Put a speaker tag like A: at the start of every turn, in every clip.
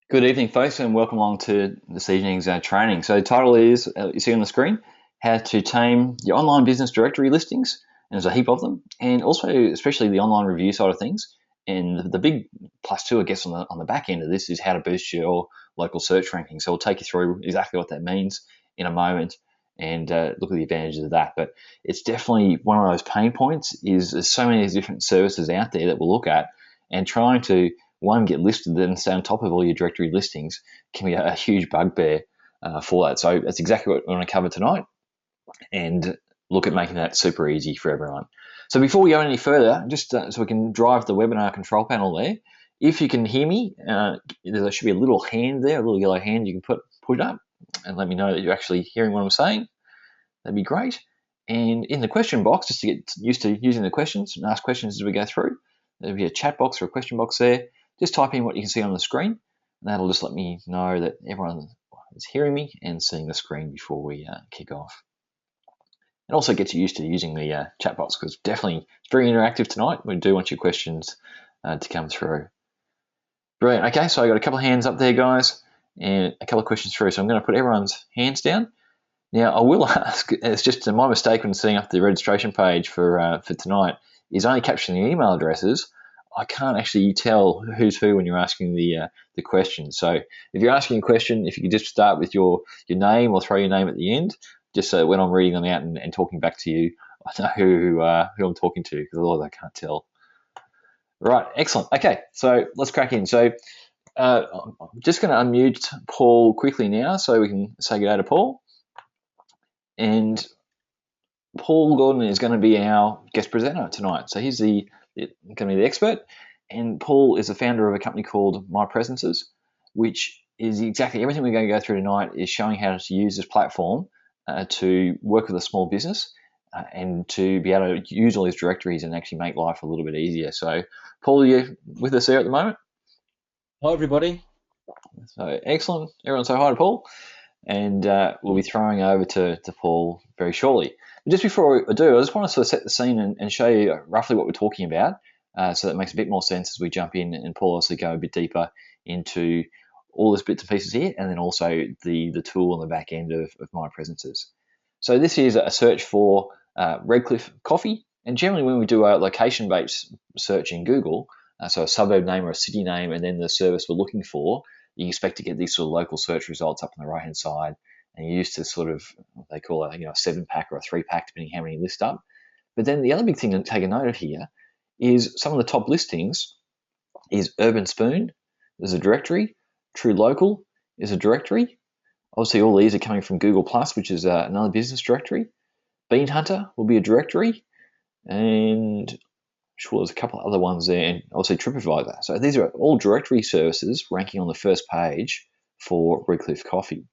A: Good evening, folks, and welcome along to this evening's training. So, the title is you see on the screen: How to Tame Your Online Business Directory Listings, and there's a heap of them, and also especially the online review side of things. And the big plus two, I guess, on the back end of this is how to boost your local search ranking. So, we'll take you through exactly what that means in a moment, and look at the advantages of that. But it's definitely one of those pain points. Is there's so many different services out there that we'll look at, and trying to one, get listed and stay on top of all your directory listings can be a huge bugbear for that. So that's exactly what we want to cover tonight and look at making that super easy for everyone. So before we go any further, just so we can drive the webinar control panel there, if you can hear me, there should be a little hand there, a little yellow hand you can put up and let me know that you're actually hearing what I'm saying. That'd be great. And in the question box, just to get used to using the questions and ask questions as we go through, there'll be a chat box or a question box there. Just type in what you can see on the screen, and that'll just let me know that everyone is hearing me and seeing the screen before we kick off. And also get you used to using the chat box because definitely it's very interactive tonight. We do want your questions to come through. Brilliant. Okay, so I got a couple of hands up there, guys, and a couple of questions through. So I'm going to put everyone's hands down. Now, I will ask, it's just my mistake when setting up the registration page for tonight, is only capturing the email addresses. I can't actually tell who's who when you're asking the question. So if you're asking a question, if you could just start with your name or throw your name at the end, just so when I'm reading them out and talking back to you, I know who I'm talking to, because otherwise I can't tell. Right, excellent. Okay, so let's crack in. So I'm just going to unmute Paul quickly now so we can say good day to Paul. And Paul Gordon is going to be our guest presenter tonight. So he's going to be the expert. And Paul is the founder of a company called My Presences, which is exactly everything we're going to go through tonight is showing how to use this platform to work with a small business and to be able to use all these directories and actually make life a little bit easier. So, Paul, are you with us there at the moment?
B: Hi, everybody.
A: So, excellent. Everyone say hi to Paul. And we'll be throwing over to Paul very shortly. But just before I do, I just want to sort of set the scene and show you roughly what we're talking about, so that it makes a bit more sense as we jump in and Paul also go a bit deeper into all these bits and pieces here, and then also the tool on the back end of My Presences. So this is a search for Redcliffe Coffee, and generally when we do a location-based search in Google, so a suburb name or a city name, and then the service we're looking for, you expect to get these sort of local search results up on the right hand side, and you're used to sort of what they call a 7-pack or a 3-pack depending how many list up. But then the other big thing to take a note of here is some of the top listings is Urban Spoon, there's a directory, True Local is a directory. Obviously all these are coming from Google Plus, which is another business directory. Bean Hunter will be a directory, and sure there's a couple of other ones there, and obviously TripAdvisor. So these are all directory services ranking on the first page for Redcliffe Coffee.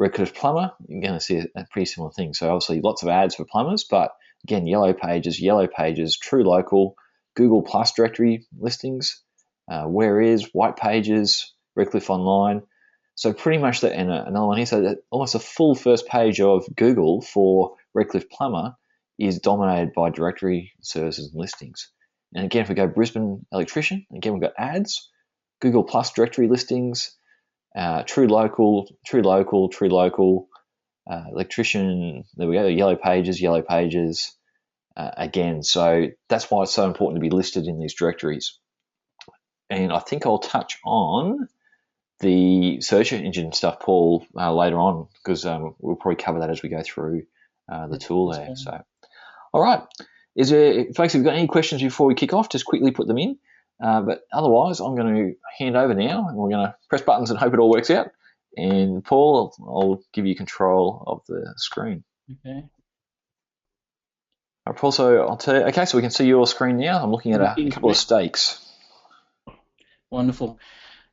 A: Redcliffe Plumber, you're going to see a pretty similar thing. So obviously lots of ads for plumbers, but again, yellow pages, True Local, Google Plus directory listings, Where Is, White Pages, Redcliffe Online. So pretty much that, and another one here, so that almost a full first page of Google for Redcliffe Plumber is dominated by directory services and listings. And again, if we go Brisbane Electrician, again we've got ads, Google Plus directory listings, True Local, Electrician. There we go. Yellow pages. Again, so that's why it's so important to be listed in these directories. And I think I'll touch on the search engine stuff, Paul, later on, because we'll probably cover that as we go through the tool there. So, all right. Folks, if you've got any questions before we kick off, just quickly put them in. But otherwise, I'm going to hand over now, and we're going to press buttons and hope it all works out. And Paul, I'll give you control of the screen.
B: Okay.
A: All right, Paul, so I'll tell you, okay, so we can see your screen now. I'm looking at a couple of stakes.
B: Wonderful.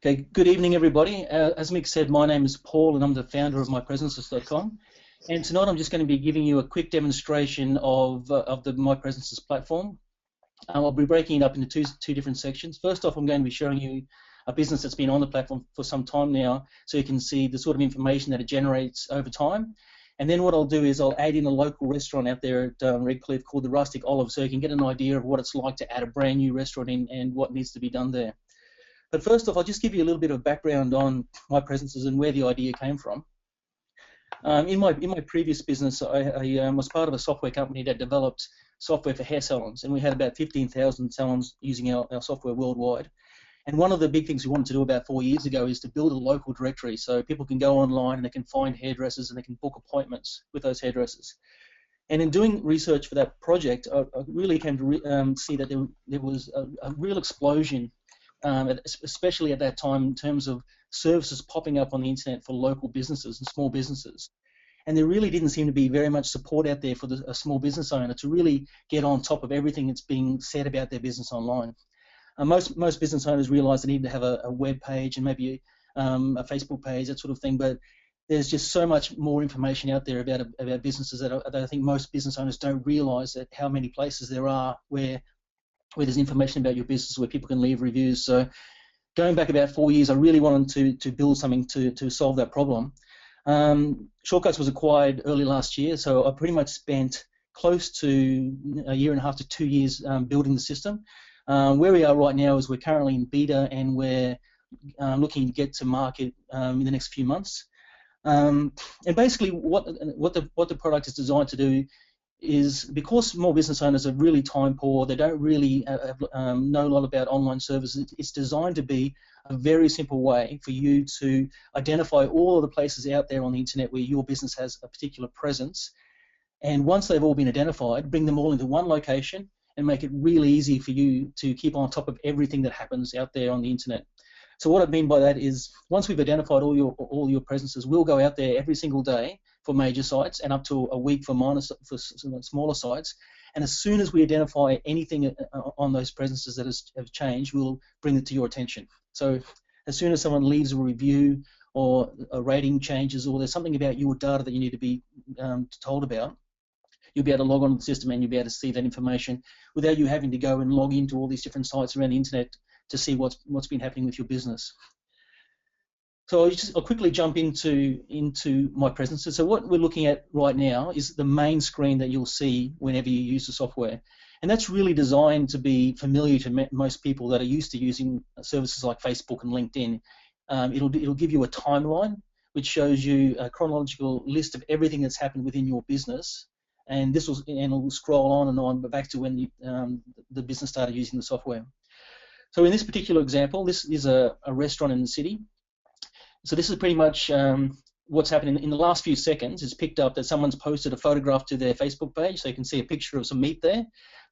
B: Okay. Good evening, everybody. As Mick said, my name is Paul, and I'm the founder of MyPresences.com. And tonight, I'm just going to be giving you a quick demonstration of the My Presences platform. I'll be breaking it up into two different sections. First off, I'm going to be showing you a business that's been on the platform for some time now, so you can see the sort of information that it generates over time. And then what I'll do is I'll add in a local restaurant out there at Redcliffe called the Rustic Olive, so you can get an idea of what it's like to add a brand new restaurant in and what needs to be done there. But first off, I'll just give you a little bit of background on my presences and where the idea came from. In my previous business, I was part of a software company that developed software for hair salons, and we had about 15,000 salons using our software worldwide. And one of the big things we wanted to do about 4 years ago is to build a local directory so people can go online and they can find hairdressers and they can book appointments with those hairdressers. And in doing research for that project, I really came to see that there was a real explosion, especially at that time, in terms of services popping up on the internet for local businesses and small businesses. And there really didn't seem to be very much support out there for a small business owner to really get on top of everything that's being said about their business online. Most business owners realise they need to have a web page and maybe a Facebook page, that sort of thing, but there's just so much more information out there about businesses that I think most business owners don't realise that how many places there are where there's information about your business, where people can leave reviews. So going back about 4 years, I really wanted to build something to solve that problem. Shortcuts was acquired early last year, so I pretty much spent close to a year and a half to 2 years building the system. Where we are right now is we're currently in beta, and we're looking to get to market in the next few months. And basically, what the product is designed to do is, because small business owners are really time poor, they don't really know a lot about online services. It's designed to be a very simple way for you to identify all of the places out there on the internet where your business has a particular presence. And once they've all been identified, bring them all into one location and make it really easy for you to keep on top of everything that happens out there on the internet. So what I mean by that is, once we've identified all your presences, we'll go out there every single day for major sites and up to a week for smaller sites. And as soon as we identify anything on those presences that have changed, we'll bring it to your attention. So as soon as someone leaves a review or a rating changes, or there's something about your data that you need to be told about, you'll be able to log on to the system and you'll be able to see that information without you having to go and log into all these different sites around the internet to see what's been happening with your business. So I'll quickly jump into my presences. So what we're looking at right now is the main screen that you'll see whenever you use the software. And that's really designed to be familiar to most people that are used to using services like Facebook and LinkedIn. It'll give you a timeline which shows you a chronological list of everything that's happened within your business. And it'll scroll on and on back to when the business started using the software. So in this particular example, this is a restaurant in the city. So this is pretty much what's happening in the last few seconds. It's picked up that someone's posted a photograph to their Facebook page, so you can see a picture of some meat there.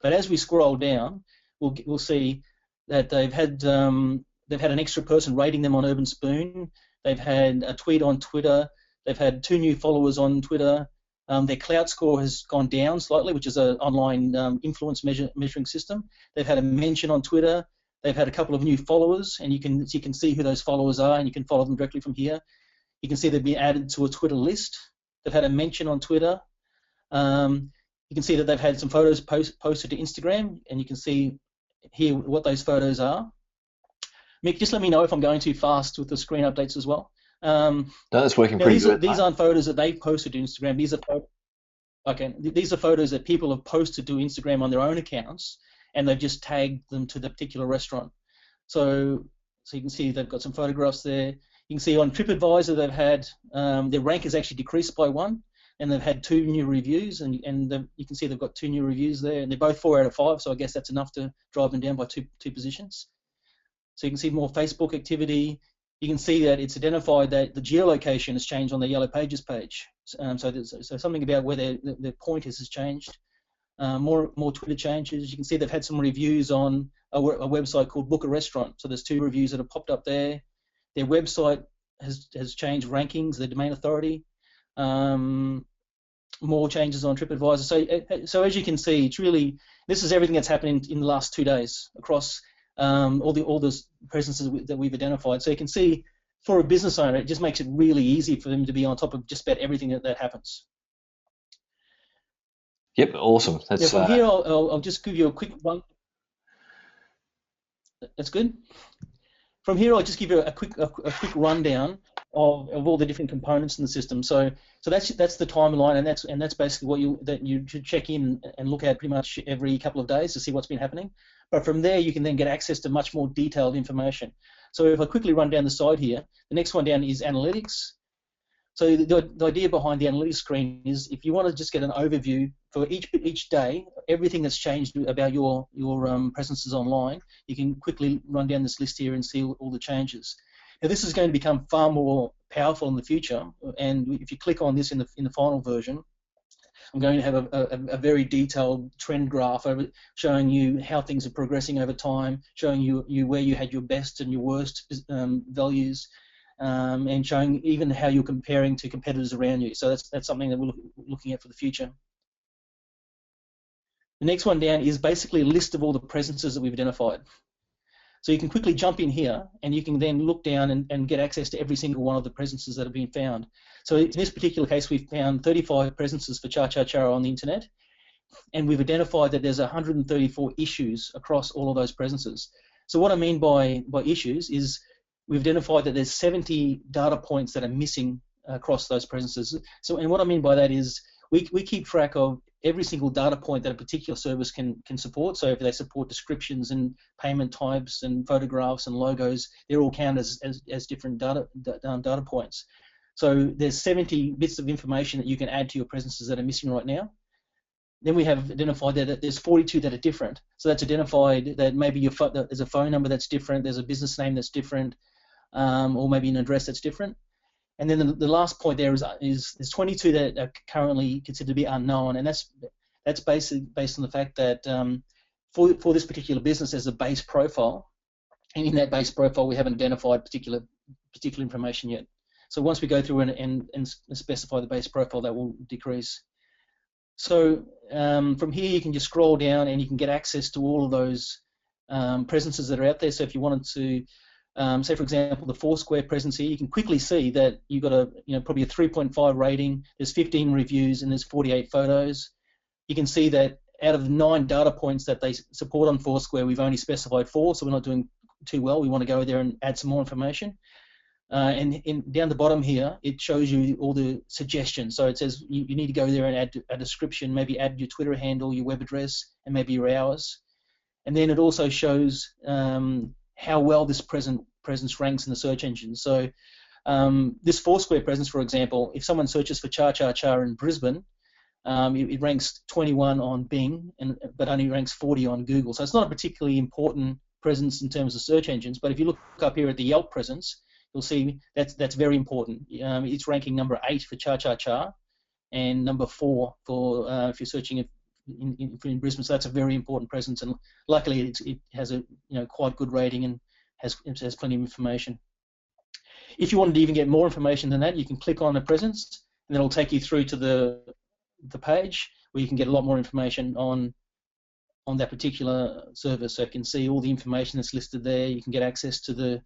B: But as we scroll down, we'll see that they've had an extra person rating them on Urban Spoon. They've had a tweet on Twitter. They've had 2 new followers on Twitter. Their clout score has gone down slightly, which is an online influence measuring system. They've had a mention on Twitter. They've had a couple of new followers, and you can see who those followers are, and you can follow them directly from here. You can see they've been added to a Twitter list. They've had a mention on Twitter. You can see that they've had some photos posted to Instagram, and you can see here what those photos are. Mick, just let me know if I'm going too fast with the screen updates as well.
A: No, that's working pretty good.
B: These aren't photos that they've posted to Instagram. These are photos that people have posted to Instagram on their own accounts, and they've just tagged them to the particular restaurant. So you can see they've got some photographs there. You can see on TripAdvisor they've had their rank has actually decreased by 1, and they've had 2 new reviews, and you can see they've got 2 new reviews there, and they're both 4 out of 5. So I guess that's enough to drive them down by two positions. So you can see more Facebook activity. You can see that it's identified that the geolocation has changed on the Yellow Pages page. So something about where their pointers has changed. More Twitter changes. You can see they've had some reviews on a website called Book a Restaurant. So there's 2 reviews that have popped up there. Their website has changed rankings, their domain authority. More changes on TripAdvisor. So as you can see, this is everything that's happened in the last 2 days across all the presences that we've identified. So you can see, for a business owner, it just makes it really easy for them to be on top of just about everything that happens.
A: Yep, awesome. That's,
B: from here, I'll just give you a quick run. That's good. From here, I'll just give you a quick rundown of all the different components in the system. So that's the timeline, and that's basically what you should check in and look at pretty much every couple of days to see what's been happening. But from there, you can then get access to much more detailed information. So if I quickly run down the side here, the next one down is analytics. So the idea behind the analytics screen is if you want to just get an overview for each day, everything that's changed about your presences online, you can quickly run down this list here and see all the changes. Now this is going to become far more powerful in the future, and if you click on this in the final version, I'm going to have a very detailed trend graph showing you how things are progressing over time, showing you where you had your best and your worst values, and showing even how you're comparing to competitors around you. So that's something that we're looking at for the future. The next one down is basically a list of all the presences that we've identified. So you can quickly jump in here and you can then look down and get access to every single one of the presences that have been found. So in this particular case, we've found 35 presences for Cha-Cha-Cha on the internet, and we've identified that there's 134 issues across all of those presences. So what I mean by issues is we've identified that there's 70 data points that are missing across those presences. So, and what I mean by that is we keep track of every single data point that a particular service can support. So if they support descriptions and payment types and photographs and logos, they're all counted as different data points. So there's 70 bits of information that you can add to your presences that are missing right now. Then we have identified that there's 42 that are different. So that's identified that maybe there's a phone number that's different, there's a business name that's different, or maybe an address that's different. And then the last point there is there's 22 that are currently considered to be unknown, and that's basically based on the fact that for this particular business there's a base profile, and in that base profile we haven't identified particular information yet. So once we go through and specify the base profile, that will decrease. So from here you can just scroll down and you can get access to all of those presences that are out there. So if you wanted to say, for example, the Foursquare presence here, you can quickly see that you've got probably a 3.5 rating, there's 15 reviews, and there's 48 photos. You can see that out of 9 data points that they support on Foursquare, we've only specified 4, so we're not doing too well. We want to go there and add some more information. And down the bottom here, it shows you all the suggestions. So it says you need to go there and add a description, maybe add your Twitter handle, your web address, and maybe your hours. And then it also shows how well this presence ranks in the search engine. So this Foursquare presence, for example, if someone searches for Cha-Cha-Cha in Brisbane, it ranks 21 on Bing, but only ranks 40 on Google. So it's not a particularly important presence in terms of search engines. But if you look up here at the Yelp presence, you'll see that's very important. It's ranking number 8 for Cha-Cha-Cha, and number 4 for if you're searching in Brisbane. So that's a very important presence, and luckily it has a quite good rating and has plenty of information. If you wanted to even get more information than that, you can click on the presence, and it'll take you through to the page where you can get a lot more information on that particular service. So you can see all the information that's listed there. You can get access to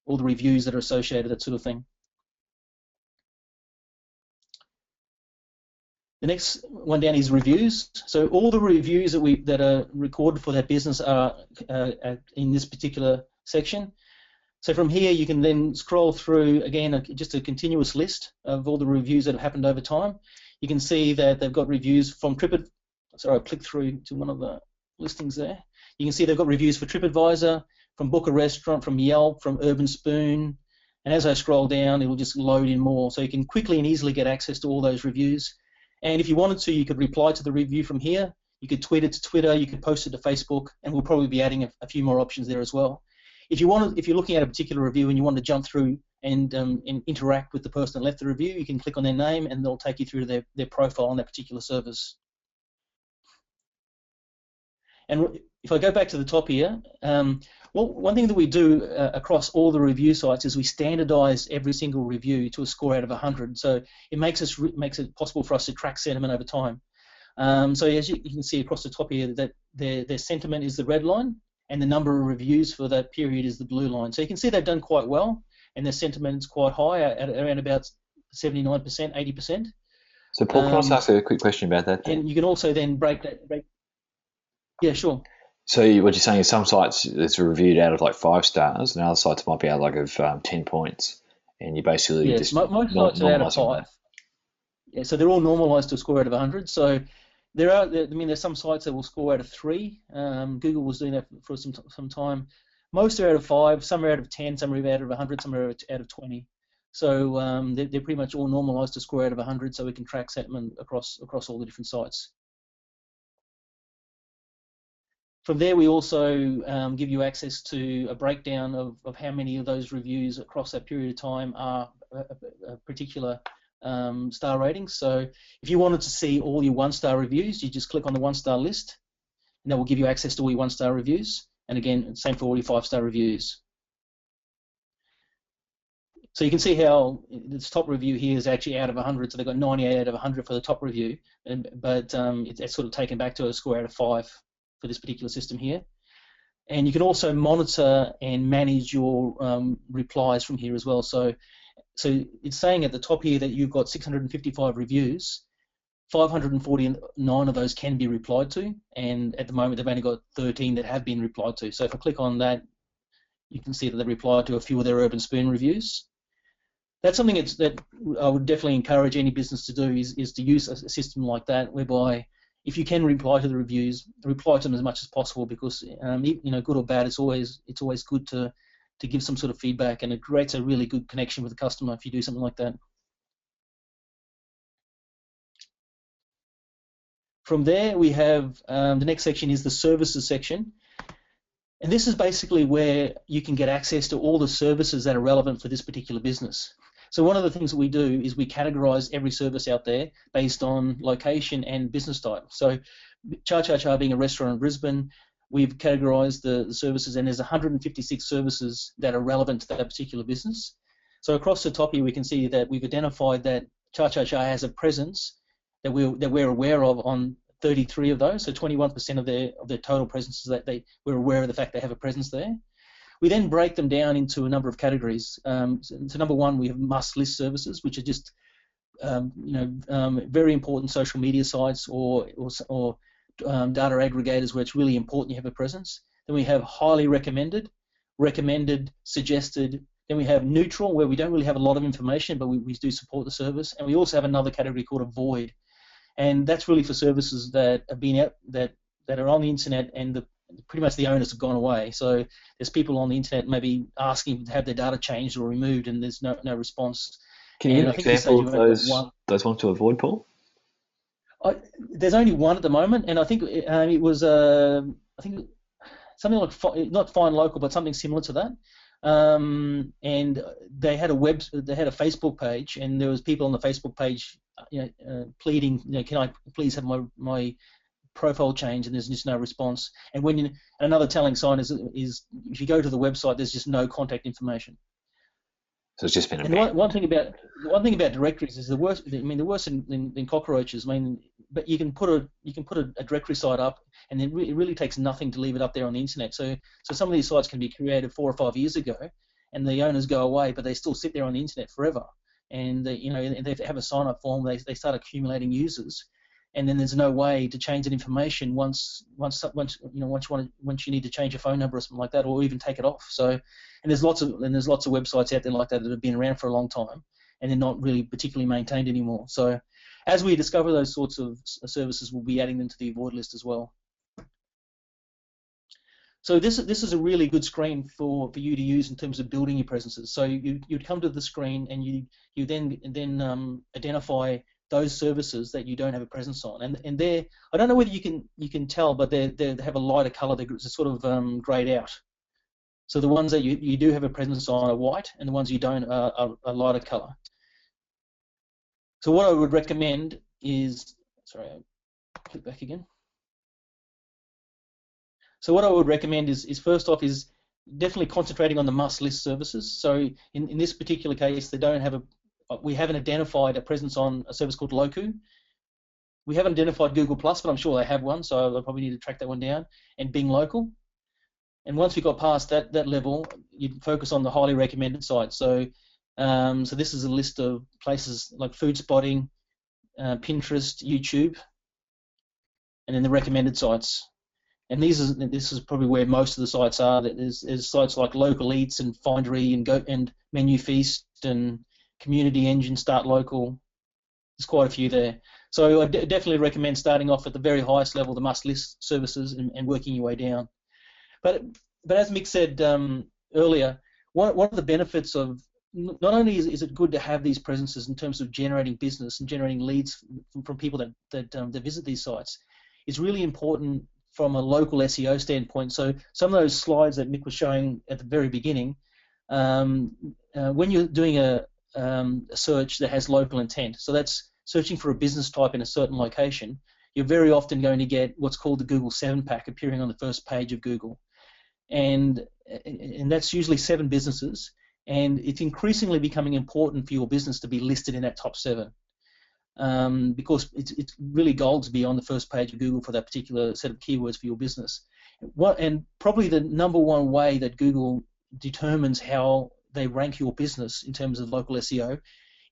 B: all the reviews that are associated, that sort of thing. The next one down is reviews. So all the reviews that are recorded for that business are in this particular section. So from here you can then scroll through again just a continuous list of all the reviews that have happened over time. You can see that they've got reviews from TripAdvisor. Sorry, I clicked through to one of the listings there. You can see they've got reviews for TripAdvisor, from Book a Restaurant, from Yelp, from Urban Spoon, and as I scroll down it will just load in more. So you can quickly and easily get access to all those reviews. And if you wanted to, you could reply to the review from here. You could tweet it to Twitter, you could post it to Facebook, and we'll probably be adding a few more options there as well. If you're looking at a particular review and you want to jump through and interact with the person that left the review, you can click on their name and they'll take you through to their profile on that particular service. And if I go back to the top here, well, one thing that we do across all the review sites is we standardize every single review to a score out of 100. So it makes it possible for us to track sentiment over time. So as you can see across the top here, that their sentiment is the red line, and the number of reviews for that period is the blue line. So you can see they've done quite well, and their sentiment is quite high at around about 79%, 80%.
A: So Paul, can I just ask a quick question about that?
B: And you can also then break. Yeah, sure.
A: So what you're saying is some sites it's reviewed out of like 5 stars, and other sites might be out like of 10 points, and you basically
B: most sites are out of 5. Yeah, so they're all normalised to a score out of 100. So I mean, there's some sites that will score out of 3. Google was doing that for some time. Most are out of 5, some are out of 10, some are out of 100, some are out of 20. So they're pretty much all normalized to score out of 100, so we can track sentiment across all the different sites. From there, we also give you access to a breakdown of how many of those reviews across that period of time are a particular star ratings. So if you wanted to see all your 1-star reviews, you just click on the 1-star list, and that will give you access to all your 1-star reviews. And again, same for all your 5-star reviews. So you can see how this top review here is actually out of 100, so they've got 98 out of 100 for the top review, but it's sort of taken back to a score out of 5 for this particular system here. And you can also monitor and manage your replies from here as well. So it's saying at the top here that you've got 655 reviews, 549 of those can be replied to, and at the moment they've only got 13 that have been replied to. So if I click on that, you can see that they've replied to a few of their Urban Spoon reviews. That's something that I would definitely encourage any business to do, is to use a system like that, whereby if you can reply to the reviews, reply to them as much as possible, because good or bad, it's always good to give some sort of feedback, and it creates a really good connection with the customer if you do something like that. From there, we have the next section is the services section. And this is basically where you can get access to all the services that are relevant for this particular business. So one of the things that we do is we categorize every service out there based on location and business type. So Cha Cha Cha being a restaurant in Brisbane, we've categorized the services, and there's 156 services that are relevant to that particular business. So across the top here, we can see that we've identified that Cha Cha Cha has a presence that we're aware of on 33 of those, so 21% of their total presences that we're aware of the fact they have a presence there. We then break them down into a number of categories. So number one, we have must-list services, which are just very important social media sites or data aggregators where it's really important you have a presence. Then we have highly recommended, suggested. Then we have neutral, where we don't really have a lot of information, but we do support the service. And we also have another category called avoid. And that's really for services that have been out, that are on the internet, and pretty much the owners have gone away. So there's people on the internet maybe asking to have their data changed or removed, and there's no response.
A: Can you give an example of those ones to avoid, Paul?
B: There's only one at the moment, and I think it was something like not Find Local, but something similar to that. And they had a Facebook page, and there was people on the Facebook page, pleading, can I please have my profile change, and there's just no response. And another telling sign is if you go to the website, there's just no contact information.
A: So it's just been
B: one thing about directories is the worst. I mean, the worse than cockroaches. I mean, but you can put a directory site up, and it really takes nothing to leave it up there on the internet. So some of these sites can be created 4 or 5 years ago, and the owners go away, but they still sit there on the internet forever. And they have a sign-up form. They start accumulating users, and then there's no way to change that information once you need to change your phone number or something like that, or even take it off. So, and there's lots of websites out there like that have been around for a long time, and they're not really particularly maintained anymore. So, as we discover those sorts of services, we'll be adding them to the avoid list as well. So this is a really good screen for you to use in terms of building your presences. So you'd come to the screen, and you then identify those services that you don't have a presence on, and I don't know whether you can tell, but they have a lighter colour. They're sort of greyed out. So the ones that you do have a presence on are white, and the ones you don't are lighter colour. So what I would recommend is, sorry, I'll click back again. So what I would recommend is first off is definitely concentrating on the must-list services. So in this particular case, we haven't identified a presence on a service called Loku. We haven't identified Google+, but I'm sure they have one, so I probably need to track that one down, and Bing Local. And once we got past that level, you focus on the highly recommended sites. So this is a list of places like Food Spotting, Pinterest, YouTube, and then the recommended sites. And this is probably where most of the sites are. There's sites like Local Eats and Findery and Menu Feast and Community Engine, Start Local. There's quite a few there. So I definitely recommend starting off at the very highest level, the must-list services, and working your way down. But as Mick said earlier, one of the benefits of not only is it good to have these presences in terms of generating business and generating leads from people that visit these sites, it's really important from a local SEO standpoint. So some of those slides that Mick was showing at the very beginning, when you're doing a search that has local intent, so that's searching for a business type in a certain location, you're very often going to get what's called the Google 7-pack appearing on the first page of Google. And that's usually 7 businesses, and it's increasingly becoming important for your business to be listed in that top 7, because it's really gold to be on the first page of Google for that particular set of keywords for your business. And probably the number one way that Google determines how they rank your business in terms of local SEO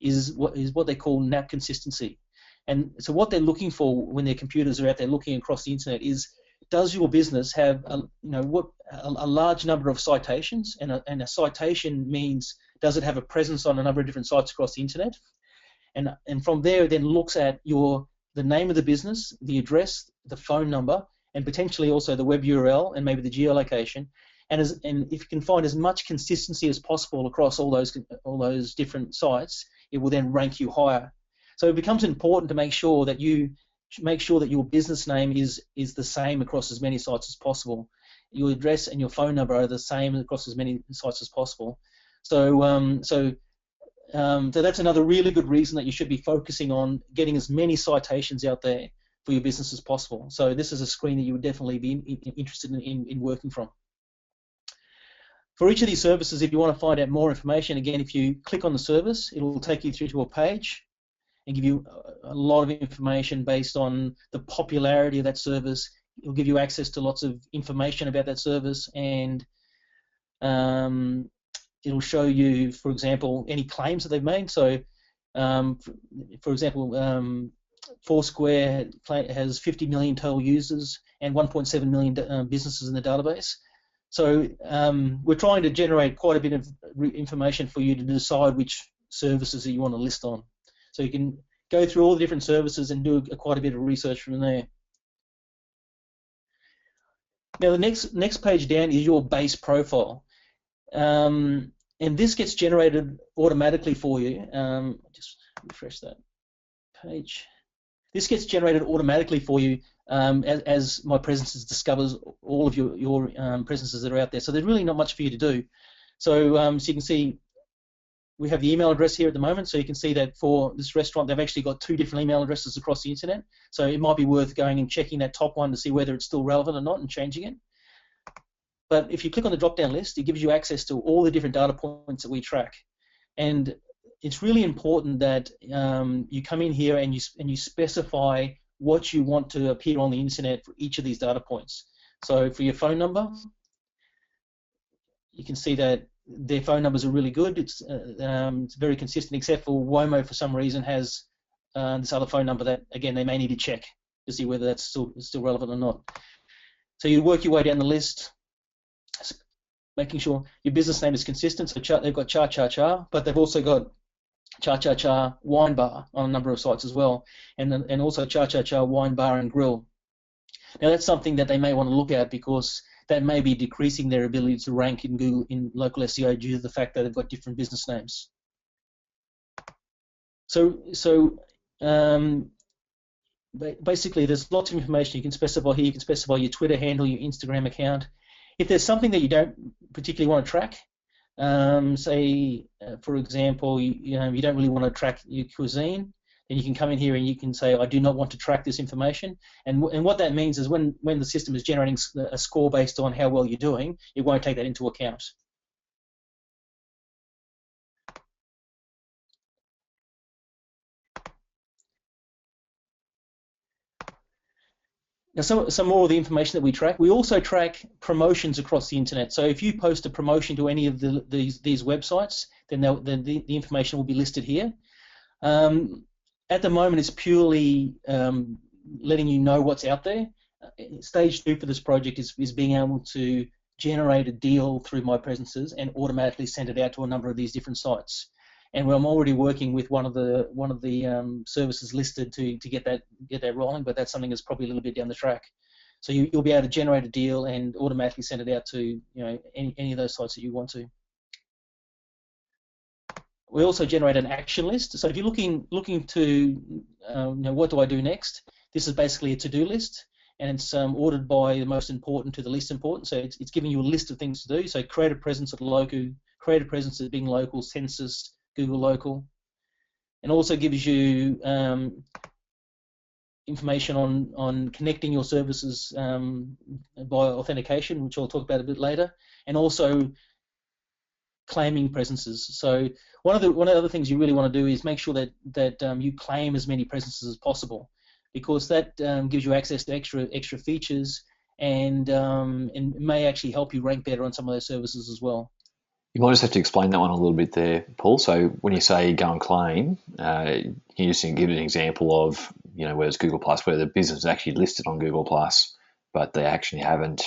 B: is what they call NAP consistency. And so what they're looking for when their computers are out there looking across the internet is, does your business have a large number of citations? And a citation means, does it have a presence on a number of different sites across the internet? And from there, it then looks at the name of the business, the address, the phone number, and potentially also the web URL and maybe the geolocation. And if you can find as much consistency as possible across all those different sites, it will then rank you higher. So it becomes important to make sure that your business name is the same across as many sites as possible. Your address and your phone number are the same across as many sites as possible. So that's another really good reason that you should be focusing on getting as many citations out there for your business as possible. So this is a screen that you would definitely be interested in working from. For each of these services, if you want to find out more information, again, if you click on the service, it will take you through to a page and give you a lot of information based on the popularity of that service. It'll give you access to lots of information about that service, and it'll show you, for example, any claims that they've made. So, for example, Foursquare has 50 million total users and 1.7 million businesses in the database. So we're trying to generate quite a bit of information for you to decide which services that you want to list on. So you can go through all the different services and do quite a bit of research from there. Now the next page down is your base profile. And this gets generated automatically for you. Just refresh that page. This gets generated automatically for you as My Presences discovers all of your presences that are out there. So there's really not much for you to do. So, so you can see we have the email address here at the moment. So you can see that for this restaurant, they've actually got 2 different email addresses across the internet. So it might be worth going and checking that top one to see whether it's still relevant or not and changing it. But if you click on the drop-down list, it gives you access to all the different data points that we track. And it's really important that you come in here and you specify what you want to appear on the internet for each of these data points. So for your phone number, you can see that their phone numbers are really good. It's very consistent, except for Womo for some reason has this other phone number that, again, they may need to check to see whether that's still relevant or not. So you work your way down the list, making sure your business name is consistent. So they've got Cha Cha Cha, but they've also got Cha Cha Cha Wine Bar on a number of sites as well, and also Cha Cha Cha Wine Bar and Grill. Now that's something that they may want to look at, because that may be decreasing their ability to rank in Google in local SEO due to the fact that they've got different business names. So basically, there's lots of information you can specify here. You can specify your Twitter handle, your Instagram account. If there's something that you don't particularly want to track, say, for example, you don't really want to track your cuisine, then you can come in here and you can say, I do not want to track this information. And what that means is when the system is generating a score based on how well you're doing, it won't take that into account. Now, some more of the information that we track. We also track promotions across the internet. So if you post a promotion to any of these websites, then the information will be listed here. At the moment, it's purely letting you know what's out there. Stage 2 for this project is being able to generate a deal through My Presences and automatically send it out to a number of these different sites. and I'm already working with one of the services listed to get that rolling, but that's something that's probably a little bit down the track. So you'll be able to generate a deal and automatically send it out to any of those sites that you want to. We also generate an action list. So if you're looking to what do I do next, this is basically a to-do list, and it's ordered by the most important to the least important. So it's giving you a list of things to do. So create a presence at Loku, create a presence at Bing Local, Census, Google Local, and also gives you information on connecting your services by authentication, which I'll talk about a bit later, and also claiming presences. So one of the other things you really want to do is make sure that you claim as many presences as possible, because that gives you access to extra features and may actually help you rank better on some of those services as well.
A: You might just have to explain that one a little bit there, Paul. So when you say go and claim, can you just give an example of, where it's Google Plus, where the business is actually listed on Google Plus, but they actually haven't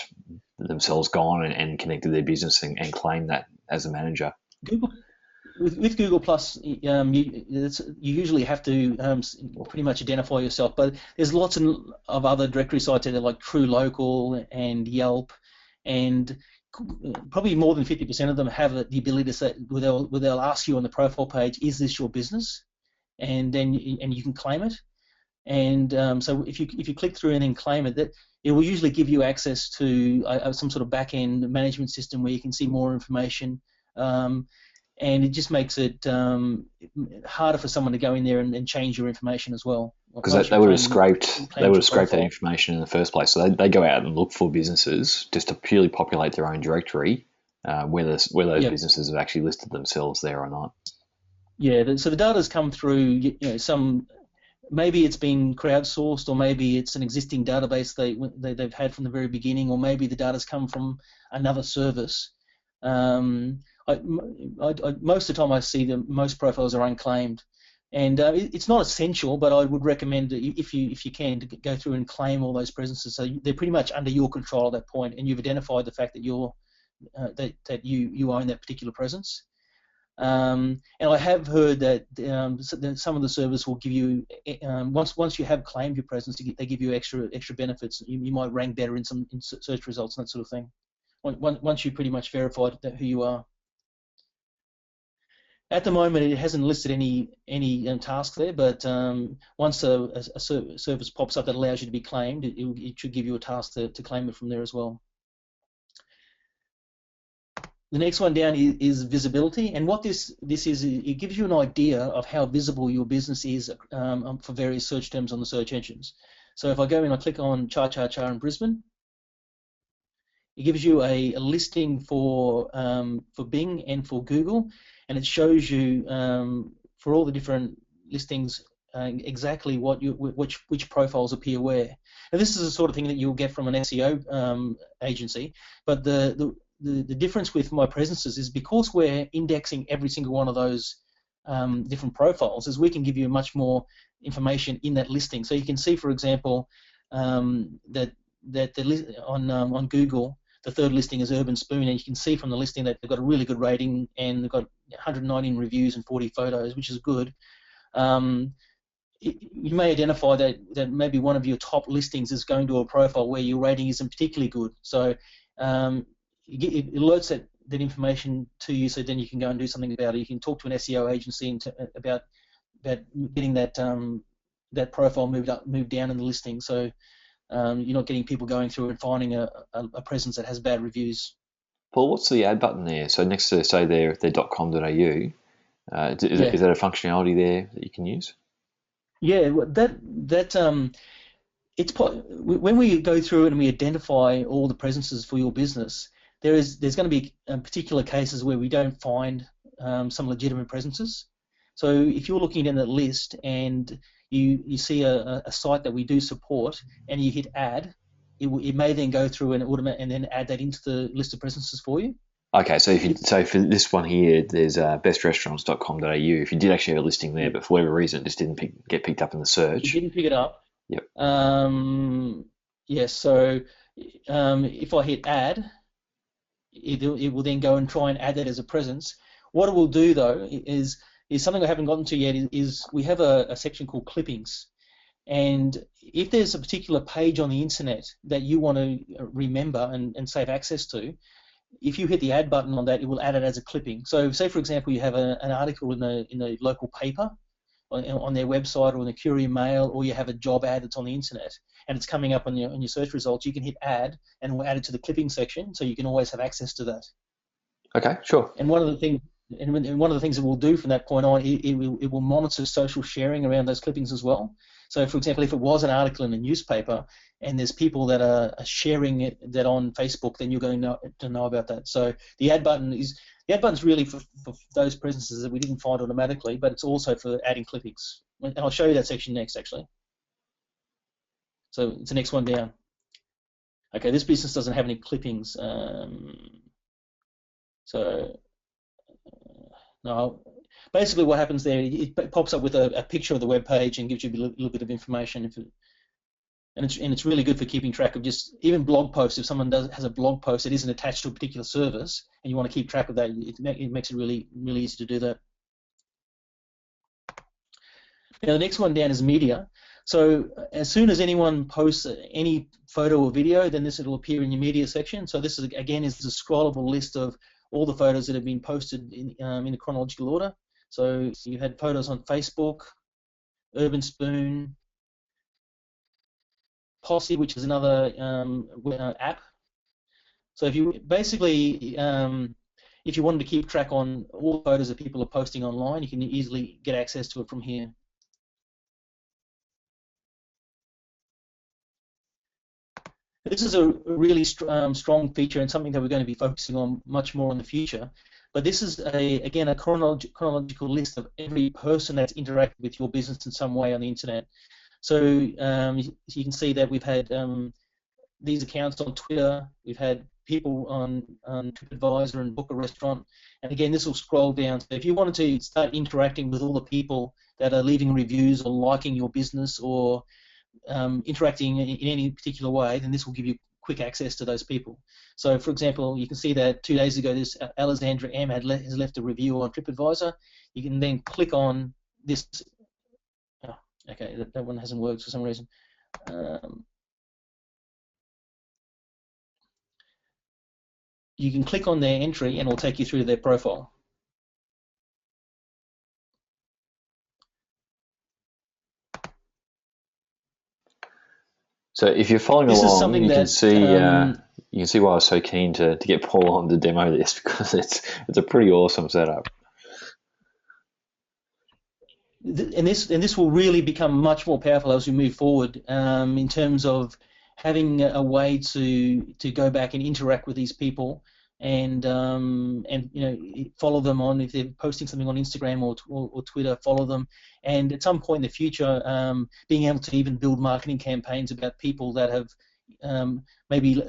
A: themselves gone and connected their business and claimed that as a manager?
B: With Google Plus, you usually have to pretty much identify yourself, but there's lots of other directory sites out there like TrueLocal and Yelp, and probably more than 50% of them have the ability to say, where they'll ask you on the profile page, is this your business? And then you can claim it. And so if you click through and then claim it, that it will usually give you access to some sort of back-end management system where you can see more information. And it just makes it harder for someone to go in there and change your information as well.
A: Because they would have scraped that information in the first place. So they go out and look for businesses just to purely populate their own directory, where those businesses have actually listed themselves there or not.
B: Yeah, so the data's come through. Maybe it's been crowdsourced, or maybe it's an existing database they've had from the very beginning, or maybe the data's come from another service. Most of the time I see that most profiles are unclaimed, and it's not essential, but I would recommend if you can to go through and claim all those presences. So they're pretty much under your control at that point, and you've identified the fact that you own that particular presence. And I have heard that some of the servers will give you once you have claimed your presence, they give you extra benefits. You might rank better in some search results and that sort of thing. Once you pretty much verified who you are. At the moment, it hasn't listed any tasks there, but once a service pops up that allows you to be claimed, it should give you a task to claim it from there as well. The next one down is visibility, and what this is, it gives you an idea of how visible your business is for various search terms on the search engines. So if I go in, I click on Cha in Brisbane, it gives you a listing for Bing and for Google, and it shows you for all the different listings exactly which profiles appear where. And this is the sort of thing that you'll get from an SEO agency, but the difference with my presences is because we're indexing every single one of those different profiles, is we can give you much more information in that listing. So you can see, for example, that on Google, the third listing is Urban Spoon, and you can see from the listing that they've got a really good rating and they've got 119 reviews and 40 photos, which is good. You may identify that maybe one of your top listings is going to a profile where your rating isn't particularly good. So it alerts that information to you, so then you can go and do something about it. You can talk to an SEO agency about getting that profile moved down in the listing, so you're not getting people going through and finding a presence that has bad reviews.
A: Paul, what's the add button there? So next to, say, their .com.au, is that a functionality there that you can use?
B: Yeah, it's when we go through it and we identify all the presences for your business, there's going to be particular cases where we don't find some legitimate presences. So if you're looking in that list and you see a site that we do support and you hit add, it may then go through and then add that into the list of presences for you.
A: Okay, so for this one here, there's bestrestaurants.com.au. If you did actually have a listing there, but for whatever reason it just didn't get picked up in the search.
B: You didn't pick it up.
A: Yep.
B: Yes. So if I hit add, it will then go and try and add that as a presence. What it will do though is is something I haven't gotten to yet. Is we have a section called clippings, and if there's a particular page on the internet that you want to remember and save access to, if you hit the add button on that, it will add it as a clipping. So, say for example, you have an article in the local paper, on their website or in the Courier Mail, or you have a job ad that's on the internet and it's coming up on your search results. You can hit add and it will add it to the clipping section, so you can always have access to that.
A: Okay, sure.
B: And one of the things that we'll do from that point on, it will monitor social sharing around those clippings as well. So, for example, if it was an article in a newspaper and there's people that are sharing that on Facebook, then you're going to know about that. So the add button is really for those presences that we didn't find automatically, but it's also for adding clippings. And I'll show you that section next, actually. So it's the next one down. Okay, this business doesn't have any clippings. No. Basically, what happens there, it pops up with a picture of the web page and gives you a little bit of information. And it's really good for keeping track of just even blog posts. If someone has a blog post that isn't attached to a particular service and you want to keep track of that, it makes it really easy to do that. Now the next one down is media. So as soon as anyone posts any photo or video, then this will appear in your media section. So this is again is a scrollable list of all the photos that have been posted in the chronological order. So you had photos on Facebook, Urban Spoon, Posse, which is another app. So if you basically, if you wanted to keep track on all the photos that people are posting online, you can easily get access to it from here. This is a really strong feature and something that we're going to be focusing on much more in the future. But this is, again, a chronological list of every person that's interacted with your business in some way on the internet. So you can see that we've had these accounts on Twitter, we've had people on TripAdvisor and Book a Restaurant, and again, this will scroll down. So if you wanted to start interacting with all the people that are leaving reviews or liking your business or interacting in any particular way, then this will give you quick access to those people. So, for example, you can see that 2 days ago, this Alexandra M has left a review on TripAdvisor. You can then click on this. Oh, okay, that one hasn't worked for some reason. You can click on their entry and it will take you through to their profile.
A: So if you're following along, you can see why I was so keen to get Paul on to demo this, because it's a pretty awesome setup.
B: And this will really become much more powerful as we move forward in terms of having a way to go back and interact with these people and you know, follow them on if they're posting something on Instagram or Twitter, follow them, and at some point in the future being able to even build marketing campaigns about people that have maybe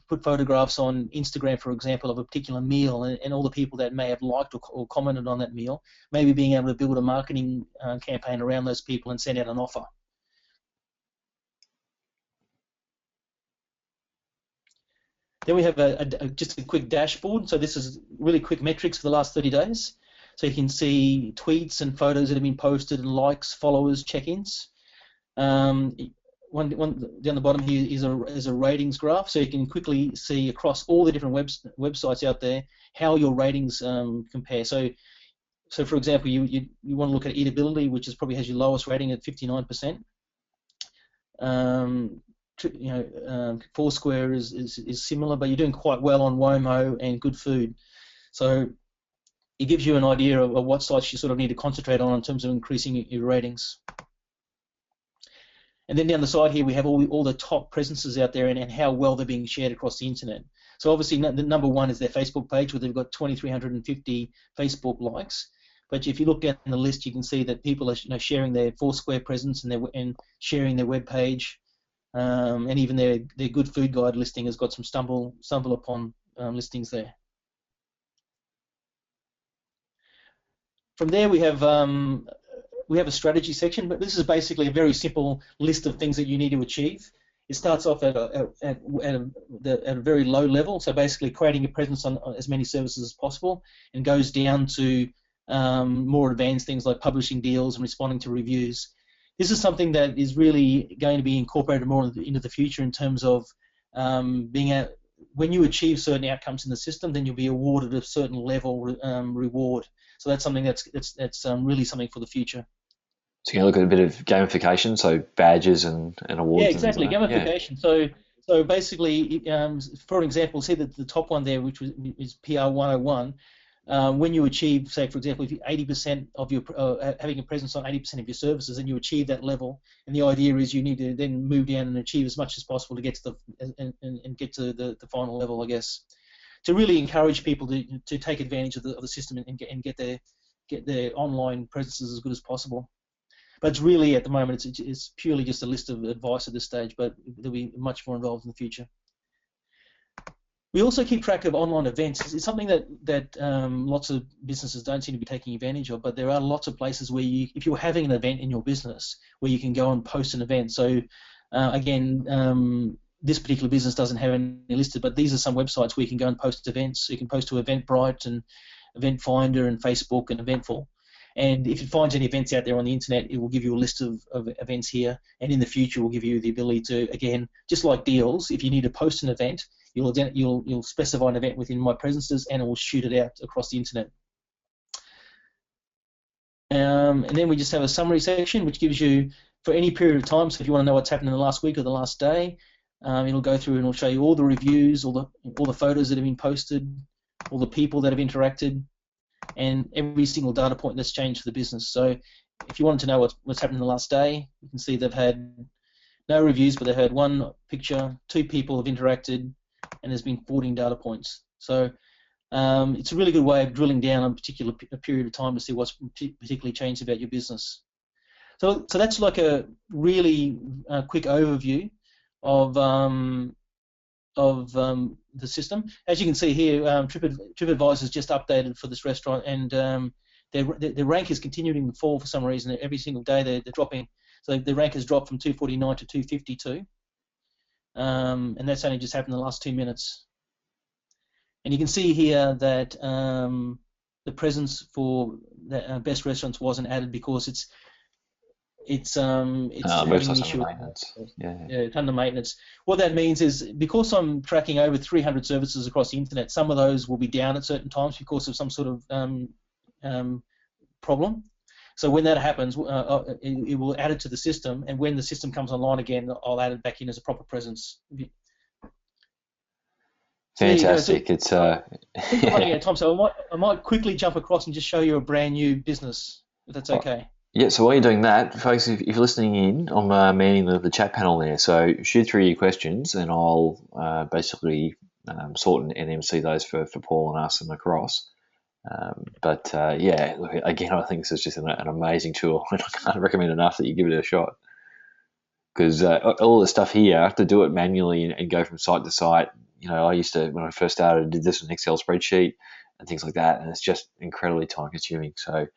B: put photographs on Instagram, for example, of a particular meal, and all the people that may have liked or commented on that meal, maybe being able to build a marketing campaign around those people and send out an offer. Then we have just a quick dashboard. So this is really quick metrics for the last 30 days. So you can see tweets and photos that have been posted, and likes, followers, check-ins. One down the bottom here is a ratings graph, so you can quickly see across all the different websites out there how your ratings compare. So for example, you want to look at Eatability, which probably has your lowest rating at 59%. Foursquare is similar, but you're doing quite well on Womo and Good Food. So it gives you an idea of what sites you sort of need to concentrate on in terms of increasing your ratings. And then down the side here, we have all the top presences out there and how well they're being shared across the internet. So obviously, the number one is their Facebook page, where they've got 2,350 Facebook likes. But if you look down the list, you can see that people are sharing their Foursquare presence and sharing their web page. And even their Good Food Guide listing has got some stumble upon listings there. From there we have a strategy section, but this is basically a very simple list of things that you need to achieve. It starts off at a very low level, so basically creating a presence on as many services as possible, and goes down to more advanced things like publishing deals and responding to reviews. This is something that is really going to be incorporated more into the future in terms of when you achieve certain outcomes in the system, then you'll be awarded a certain level reward. So that's something that's really something for the future.
A: So you can look at a bit of gamification, so badges and awards.
B: Yeah, exactly.
A: And things like that.
B: Gamification. So basically, for an example, see the top one there, which is PR 101. When you achieve, say, for example, if you 80% of your having a presence on 80% of your services, and you achieve that level, and the idea is you need to then move down and achieve as much as possible to get to the final level, I guess, to really encourage people to take advantage of the system and get their online presences as good as possible. But it's really, at the moment, it's purely just a list of advice at this stage, but there'll be much more involved in the future. We also keep track of online events. It's something that lots of businesses don't seem to be taking advantage of, but there are lots of places where if you're having an event in your business, where you can go and post an event. So again, this particular business doesn't have any listed, but these are some websites where you can go and post events. So you can post to Eventbrite and Event Finder and Facebook and Eventful. And if it finds any events out there on the internet, it will give you a list of events here. And in the future, will give you the ability to, again, just like deals, if you need to post an event, you'll specify an event within My Presences, and it will shoot it out across the internet. And then we just have a summary section, which gives you, for any period of time, so if you want to know what's happened in the last week or the last day, it'll go through and it'll show you all the reviews, all the photos that have been posted, all the people that have interacted, and every single data point that's changed for the business. So if you wanted to know what's happened in the last day, you can see they've had no reviews, but they've had one picture, 2 people have interacted, and there's been 14 data points. So it's a really good way of drilling down on a period of time to see what's particularly changed about your business. So that's like a really quick overview of the system. As you can see here, TripAdvisor's just updated for this restaurant, and their rank is continuing to fall for some reason. Every single day they're dropping. So the rank has dropped from 249 to 252, and that's only just happened in the last 2 minutes. And you can see here that the presence for the best restaurants wasn't added because it's having an issue. Yeah, it's under maintenance. What that means is, because I'm tracking over 300 services across the internet, some of those will be down at certain times because of some sort of problem. So when that happens, it will add it to the system, and when the system comes online again, I'll add it back in as a proper presence.
A: Fantastic. It's
B: Tom, so I might quickly jump across and just show you a brand new business, if that's okay.
A: Yeah, so while you're doing that, folks, if you're listening in, I'm manning the chat panel there. So shoot through your questions, and I'll basically sort and MC those for Paul and ask them across. Yeah, look, again, I think this is just an amazing tool, and I can't recommend enough that you give it a shot. Because all the stuff here, I have to do it manually and go from site to site. You know, I used to, when I first started, did this with an Excel spreadsheet and things like that, and it's just incredibly time consuming. So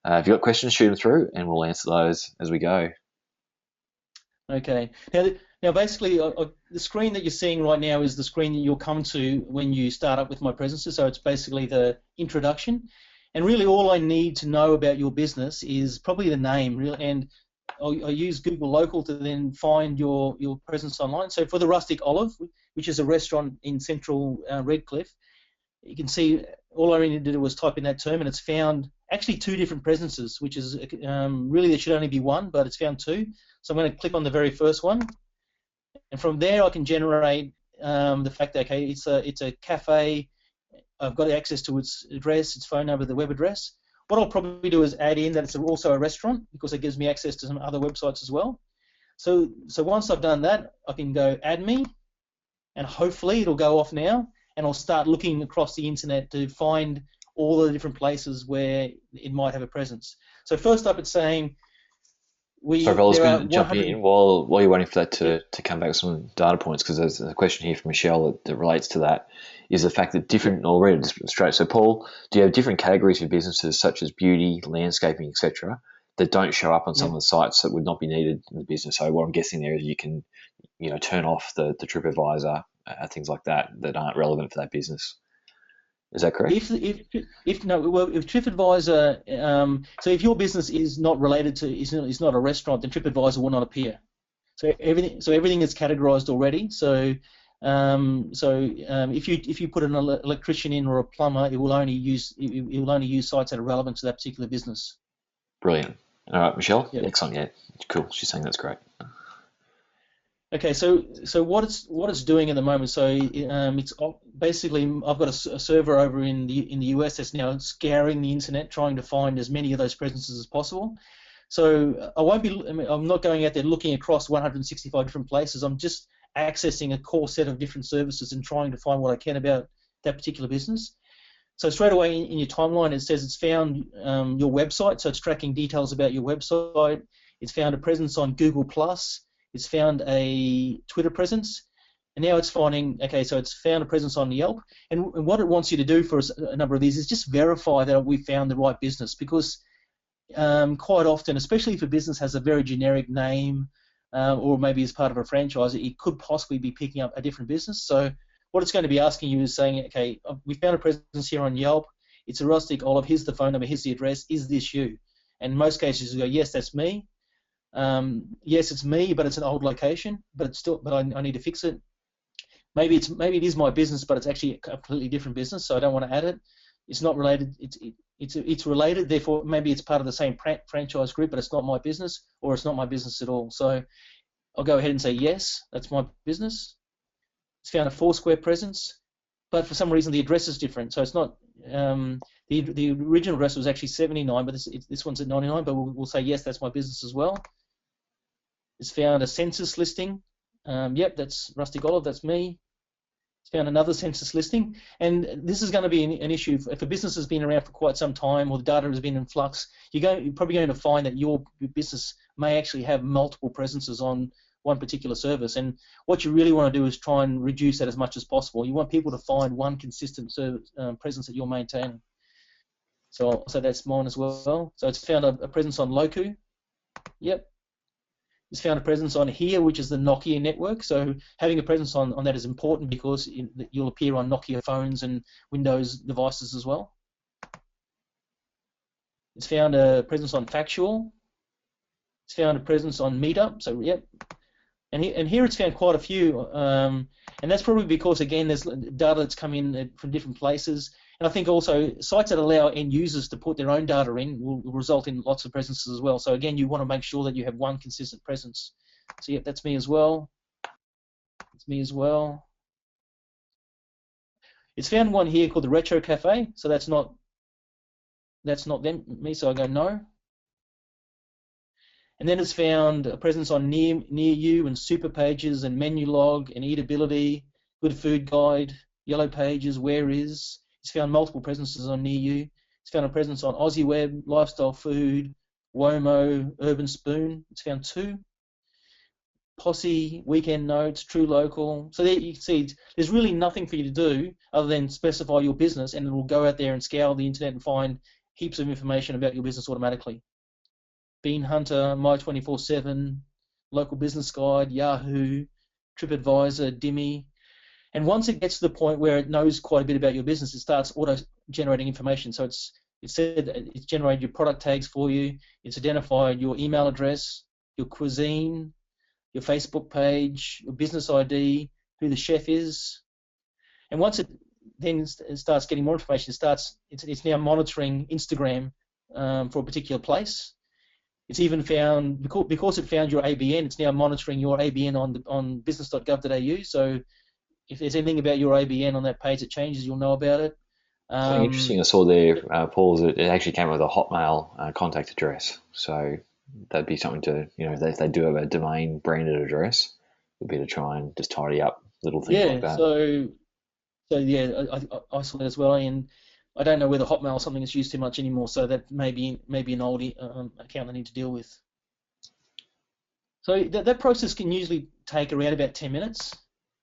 A: if you've got questions, shoot them through, and we'll answer those as we go.
B: Okay. Now basically, the screen that you're seeing right now is the screen that you'll come to when you start up with My Presences. So it's basically the introduction. And really all I need to know about your business is probably the name, really, and I use Google Local to then find your presence online. So for the Rustic Olive, which is a restaurant in central Redcliffe, you can see all I needed to do was type in that term, and it's found actually 2 different presences, which is really there should only be 1, but it's found 2. So I'm going to click on the very first one, and from there I can generate the fact that, okay, it's a cafe. I've got access to its address, its phone number, the web address. What I'll probably do is add in that it's also a restaurant, because it gives me access to some other websites as well. So once I've done that, I can go add me, and hopefully it'll go off now, and I'll start looking across the internet to find all the different places where it might have a presence. So first up, it's saying
A: Sorry, I was going to jump in while you're waiting for that to come back with some data points, because there's a question here from Michelle that relates to that, is the fact that different, I'll read it straight. So Paul, do you have different categories for businesses such as beauty, landscaping, etc., that don't show up on some of the sites that would not be needed in the business? So what I'm guessing there is you can, turn off the TripAdvisor, things like that aren't relevant for that business. Is that correct?
B: If no, well, if TripAdvisor, so if your business is not related to is not a restaurant, then TripAdvisor will not appear. So everything is categorized already. So if you put an electrician in or a plumber, it will only use sites that are relevant to that particular business.
A: Brilliant. All right, Michelle.
B: Yep.
A: Excellent. Yeah, cool. She's saying that's great.
B: Okay, so what it's doing at the moment, so it's basically I've got a server over in the US that's now scouring the internet, trying to find as many of those presences as possible. So I'm not going out there looking across 165 different places. I'm just accessing a core set of different services and trying to find what I can about that particular business. So straight away in your timeline, it says it's found your website, so it's tracking details about your website. It's found a presence on Google+. It's found a Twitter presence, and now it's finding, okay, so it's found a presence on Yelp. And what it wants you to do for a number of these is just verify that we found the right business, because quite often, especially if a business has a very generic name or maybe as part of a franchise, it could possibly be picking up a different business. So what it's going to be asking you is saying, okay, we found a presence here on Yelp. It's a Rustic Olive. Here's the phone number. Here's the address. Is this you? And in most cases, you go, yes, that's me. Yes, it's me, but it's an old location. But I need to fix it. Maybe it is my business, but it's actually a completely different business, so I don't want to add it. It's not related. It's related. Therefore, maybe it's part of the same franchise group, but it's not my business, or it's not my business at all. So I'll go ahead and say yes, that's my business. It's found a Foursquare presence, but for some reason the address is different. So it's not the original address was actually 79, but this one's at 99. But we'll say yes, that's my business as well. It's found a census listing. Yep, that's Rustic Olive. That's me. It's found another census listing, and this is going to be an issue if a business has been around for quite some time or the data has been in flux. You're probably going to find that your business may actually have multiple presences on one particular service, and what you really want to do is try and reduce that as much as possible. You want people to find one consistent presence that you're maintaining. So that's mine as well. So it's found a presence on Loku. Yep. It's found a presence on Here, which is the Nokia network. So having a presence on that is important because you'll appear on Nokia phones and Windows devices as well. It's found a presence on Factual. It's found a presence on Meetup. So yep. And here it's found quite a few, and that's probably because, again, there's data that's come in from different places. And I think also sites that allow end users to put their own data in will result in lots of presences as well. So again, you want to make sure that you have one consistent presence. So yep, that's me as well. It's me as well. It's found one here called the Retro Cafe. So that's not me. So I go no. And then it's found a presence on Near You and Super Pages and Menu Log and Eatability, Good Food Guide, Yellow Pages, Where Is. It's found multiple presences on Near You. It's found a presence on Aussie Web, Lifestyle Food, Womo, Urban Spoon. It's found 2. Posse, Weekend Notes, True Local. So there you can see there's really nothing for you to do other than specify your business, and it will go out there and scour the internet and find heaps of information about your business automatically. Bean Hunter, My247, Local Business Guide, Yahoo, TripAdvisor, Dimmy. And once it gets to the point where it knows quite a bit about your business, it starts auto-generating information. So it's generated your product tags for you. It's identified your email address, your cuisine, your Facebook page, your business ID, who the chef is. And once it starts getting more information, it's now monitoring Instagram for a particular place. It's even found, because it found your ABN, it's now monitoring your ABN on business.gov.au. So if there's anything about your ABN on that page that changes, you'll know about it.
A: Something interesting I saw there, Paul, is it actually came with a Hotmail contact address. So that'd be something to, if they do have a domain branded address, it would be to try and just tidy up little things like that.
B: I saw that as well. And I don't know whether Hotmail or something is used too much anymore, so that may be an old account I need to deal with. So that process can usually take around about 10 minutes.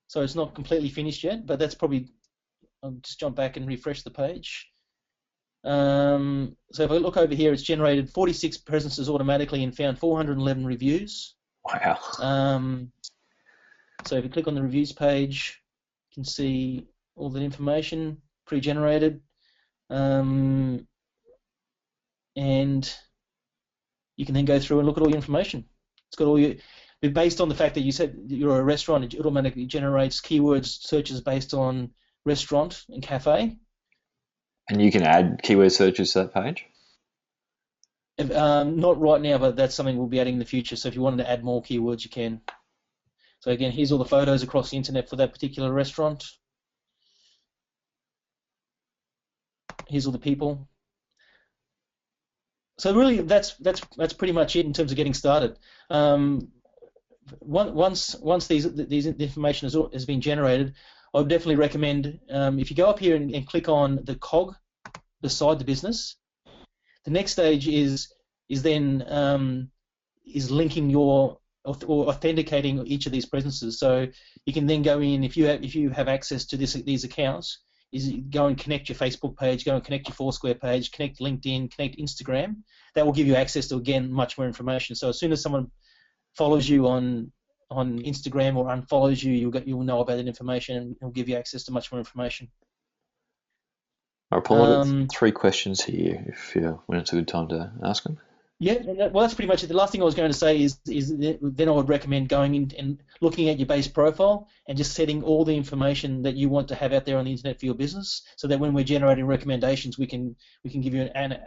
B: So it's not completely finished yet, but that's probably, I'll just jump back and refresh the page. So if I look over here, it's generated 46 presences automatically and found 411 reviews.
A: Wow.
B: So if you click on the reviews page, you can see all the information. pre-generated, and you can then go through and look at all your information. It's got all your, based on the fact that you said you're a restaurant, it automatically generates keywords searches based on restaurant and cafe.
A: And you can add keyword searches to that page?
B: Not right now, but that's something we'll be adding in the future. So if you wanted to add more keywords, you can. So again, here's all the photos across the internet for that particular restaurant. Here's all the people. So really, that's pretty much it in terms of getting started. Once these information has been generated, I would definitely recommend if you go up here and click on the cog beside the business. The next stage is then linking your or authenticating each of these presences. So you can then go in if you have access to these accounts. Is go and connect your Facebook page, go and connect your Foursquare page, connect LinkedIn, connect Instagram. That will give you access to, again, much more information. So as soon as someone follows you on Instagram or unfollows you, you'll know about that information, and it'll give you access to much more information.
A: All right, Paul, I've got 3 questions here, when it's a good time to ask them.
B: Yeah, well, that's pretty much it. The last thing I was going to say is then I would recommend going in and looking at your base profile and just setting all the information that you want to have out there on the internet for your business, so that when we're generating recommendations, we can give you an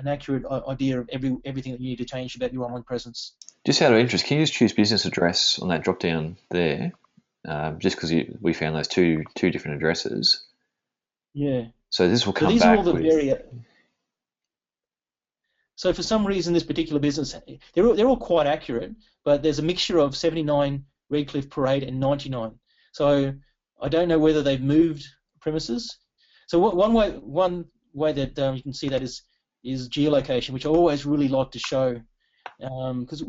B: accurate idea of everything that you need to change about your online presence.
A: Just out of interest, can you just choose business address on that drop down there? Just because we found those two different addresses.
B: Yeah.
A: So this will come back with.
B: So for some reason, this particular business, they're all quite accurate, but there's a mixture of 79 Redcliffe Parade and 99. So I don't know whether they've moved premises. So one way that you can see that is geolocation, which I always really like to show, because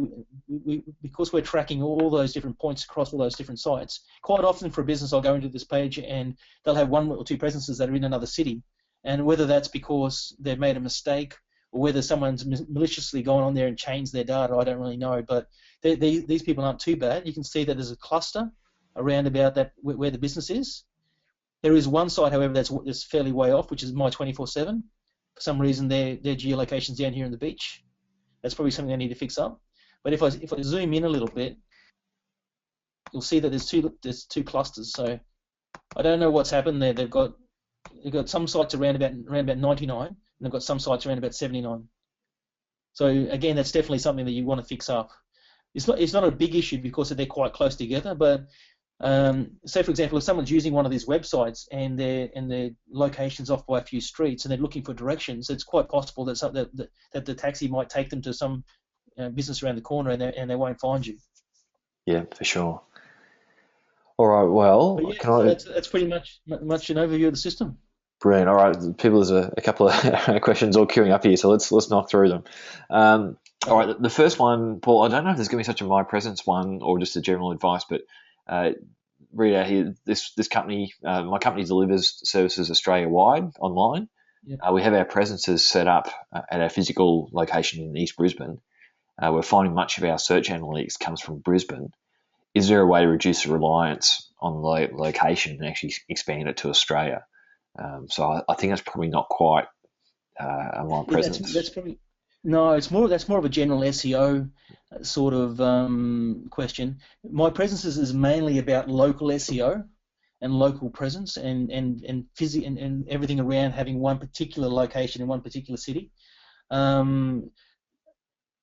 B: we're tracking all those different points across all those different sites. Quite often for a business, I'll go into this page and they'll have 1 or 2 presences that are in another city, and whether that's because they've made a mistake or whether someone's maliciously gone on there and changed their data, I don't really know. But these people aren't too bad. You can see that there's a cluster around about that where the business is. There is one site, however, that's fairly way off, which is My 24/7. For some reason, their geolocation's down here on the beach. That's probably something I need to fix up. But if I zoom in a little bit, you'll see that there's two clusters. So I don't know what's happened there. They've got some sites around about 99, and they've got some sites around about 79. So again, that's definitely something that you want to fix up. It's not a big issue because they're quite close together. But say for example, if someone's using one of these websites and their location's off by a few streets and they're looking for directions, it's quite possible that the taxi might take them to some business around the corner and they won't find you.
A: Yeah, for sure. All right, well,
B: yeah, that's pretty much an overview of the system.
A: Brilliant. All right, people, there's a couple of questions all queuing up here, so let's knock through them. All right, the first one, Paul, I don't know if there's going to be such a My Presence one or just a general advice, but read out here, this company, my company delivers services Australia-wide online. Yep. We have our presences set up at our physical location in East Brisbane. We're finding much of our search analytics comes from Brisbane. Is there a way to reduce the reliance on the location and actually expand it to Australia? So I think that's probably not quite a My Presence.
B: That's probably no. That's more of a general SEO sort of question. My Presence is mainly about local SEO and local presence and everything around having one particular location in one particular city.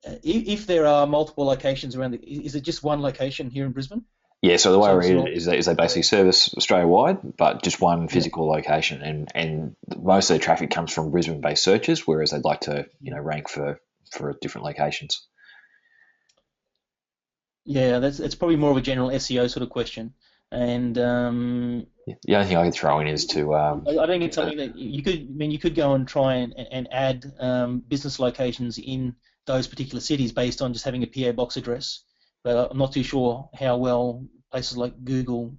B: If there are multiple locations around, is it just one location here in Brisbane?
A: Yeah, so the way I read it is they basically service Australia-wide, but just one physical location, and most of their traffic comes from Brisbane-based searches, whereas they'd like to rank for different locations.
B: Yeah, that's probably more of a general SEO sort of question. And
A: the only thing I could throw in is to
B: I think it's something that you could go and try and add business locations in those particular cities based on just having a PO box address. But I'm not too sure how well places like Google